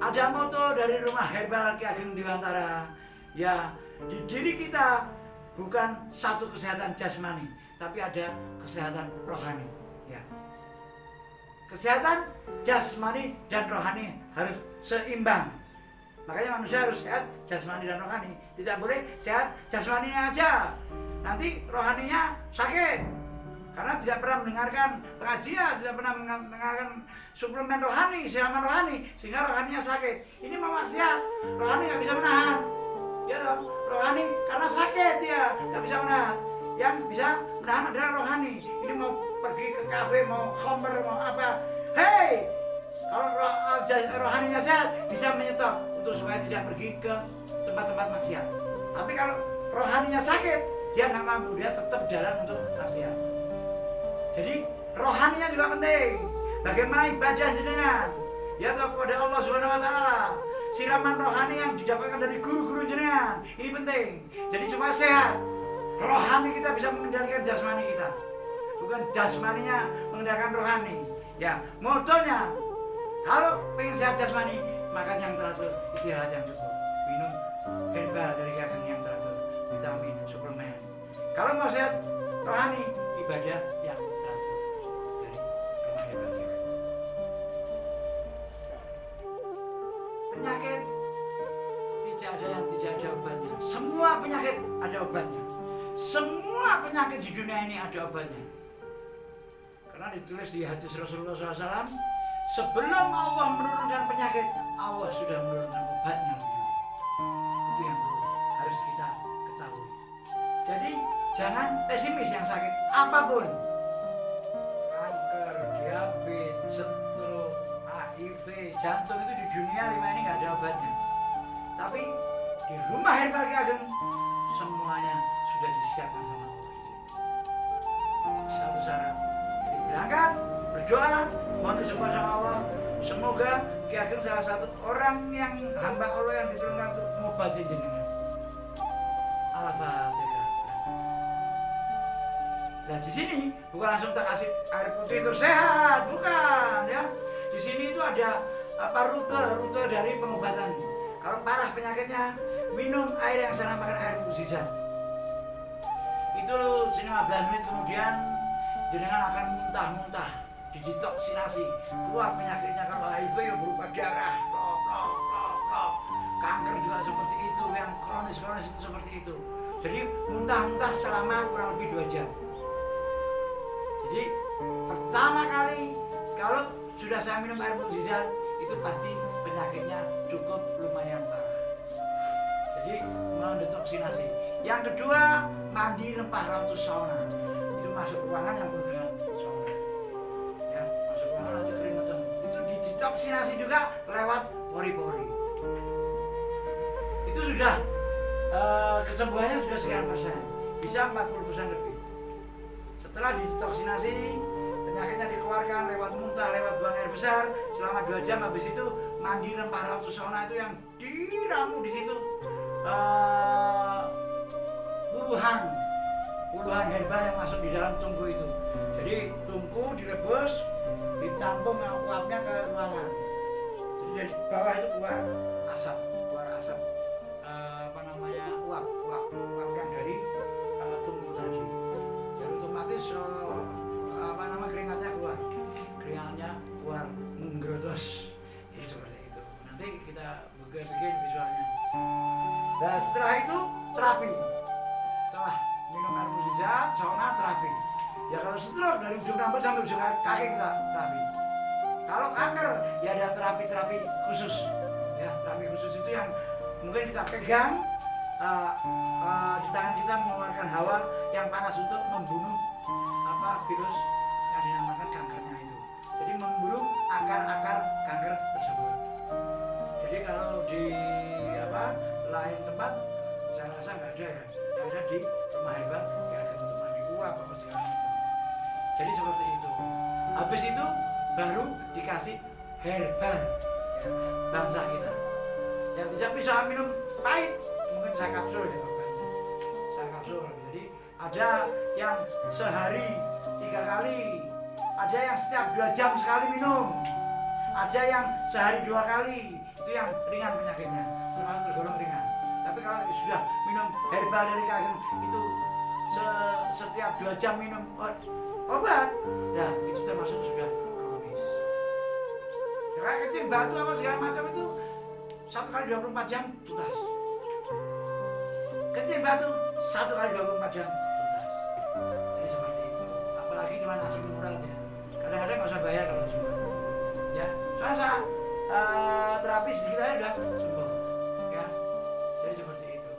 Ada moto dari Rumah Herbal Ki Ageng Dewantara, ya, di diri kita bukan satu kesehatan jasmani, tapi ada kesehatan rohani. Ya. Kesehatan jasmani dan rohani harus seimbang. Makanya manusia harus sehat jasmani dan rohani. Tidak boleh sehat jasmaninya aja, nanti rohaninya sakit. Karena tidak pernah mendengarkan pengajian, tidak pernah mendengarkan suplemen rohani, siraman rohani, sehingga rohaninya sakit. Ini mau maksiat, rohani nggak bisa menahan. Ya toh, rohani karena sakit dia nggak bisa menahan. Yang bisa menahan adalah rohani. Ini mau pergi ke kafe, mau khomer, mau apa. Hei, kalau rohaninya sehat, bisa menyetop untuk supaya tidak pergi ke tempat-tempat maksiat. Tapi kalau rohaninya sakit, dia nggak mampu, dia tetap jalan untuk maksiat. Jadi rohaninya juga penting. Bagaimana ibadah jenengan? Ya toh kepada Allah Subhanahu Wa Taala. Siraman rohani yang didapatkan dari guru-guru jenengan, ini penting. Jadi cuma sehat, rohani kita bisa mengendalikan jasmani kita, bukan jasmaninya mengendalikan rohani. Ya, motonya kalau pengen sehat jasmani, makan yang teratur, istirahat yang cukup, minum herbal dari Ki Ageng yang teratur, vitamin, suplemen. Kalau mau sehat rohani, ibadah yang teratur dari Rumah Herbal Ki Ageng. Penyakit tidak ada yang tidak ada obatnya. Semua penyakit ada obatnya. Semua penyakit di dunia ini ada obatnya. Karena ditulis di hadis Rasulullah SAW, sebelum Allah menurunkan penyakit, Allah sudah menurunkan obatnya. Itu yang harus kita ketahui. Jadi jangan pesimis yang sakit apapun. Kanker, diabetes, stroke, HIV, jantung itu di dunia 5 ini nggak ada obatnya. Tapi di Rumah Herbal Ki Ageng semuanya sudah disiapkan sama Allah. Satu syarat, jadi berangkat, berdoa, mohon semua sama Allah. Semoga Ki Ageng salah satu orang yang hamba Allah yang diturunkan untuk ngobatin jenengan. Al-Fatihah. Nah di sini bukan langsung tak kasih air putih itu sehat, bukan ya. Di sini itu ada rute dari pengobatan. Kalau parah penyakitnya, minum air yang saya namakan air mukjizat. Itu 15 menit kemudian jenengan akan muntah-muntah, didetoksinasi, keluar penyakitnya. Kalau HIV ya berupa darah, kanker juga seperti itu, yang kronis itu seperti itu. Jadi muntah-muntah selama kurang lebih 2 jam. Jadi pertama kali kalau sudah saya minum air mukjizat, itu pasti penyakitnya cukup lumayan parah. Jadi mendetoksinasi. Yang kedua, mandi rempah rautus sauna. Itu masuk ruangan yang penuh dengan sauna. Ya, masuk ruangan nanti keringetan. Itu didetoksinasi juga lewat pori-pori. Itu sudah kesembuhannya sudah sekian persen, bisa 40% lebih. Setelah didetoksinasi, penyakitnya dikeluarkan lewat muntah, lewat buang air besar selama 2 jam. Habis itu mandi rempah rautus sauna itu yang diramu di situ puluhan herbal yang masuk di dalam tungku itu. Jadi tungku direbus, ditampung uapnya ke ruangan. Jadi dari bawah itu keluar asap uap yang dari tungku tadi. Dan otomatis keringatnya keluar menggerodos. Jadi seperti itu. Nanti kita bikin visualnya. Nah setelah itu terapi. Setelah minum air mukjizat, sauna, terapi. Ya kalau stroke dari ujung rambut sampai ujung kaki kita terapi. Kalau kanker ya ada terapi khusus. Ya terapi khusus itu yang mungkin kita pegang di tangan kita mengeluarkan hawa yang panas untuk membunuh virus yang dinamakan kankernya itu. Jadi membunuh akar-akar kanker tersebut. Jadi kalau di lain tempat saya rasa nggak ada ya. Yang ada di Rumah Herbal Ki Ageng untuk mandi uap apa segala macam. Jadi seperti itu. Habis itu baru dikasih herbal ya, bangsa kita. Yang tidak bisa minum pahit, mungkin saya kapsul ya obatnya. Saya kapsul. Jadi ada yang sehari 3 kali, ada yang setiap 2 jam sekali minum, Ada yang sehari 2 kali, itu yang ringan penyakitnya, termasuk tergolong ringan. Tapi kalau sudah minum herbal dari kakek itu setiap 2 jam minum obat, nah itu termasuk sudah kronis. Ya, kayak kencing batu apa segala macam itu 1 kali 24 jam tuntas. Kencing batu 1 kali 24 jam tuntas. Jadi seperti itu. Apalagi cuma asam urat ya. Kadang-kadang nggak usah bayar kalau sembuh. Ya, soalnya terapi sedikit aja udah sembuh. Ya, jadi seperti itu.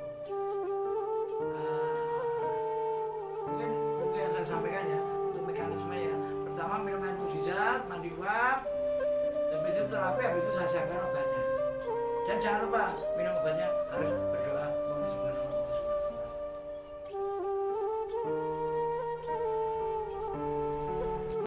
Mungkin itu yang saya sampaikan ya untuk mekanisme ya. Pertama minum air mukjizat, mandi uap, habis itu terapi, habis itu saya siapkan obatnya. Dan jangan lupa minum obatnya harus berdoa.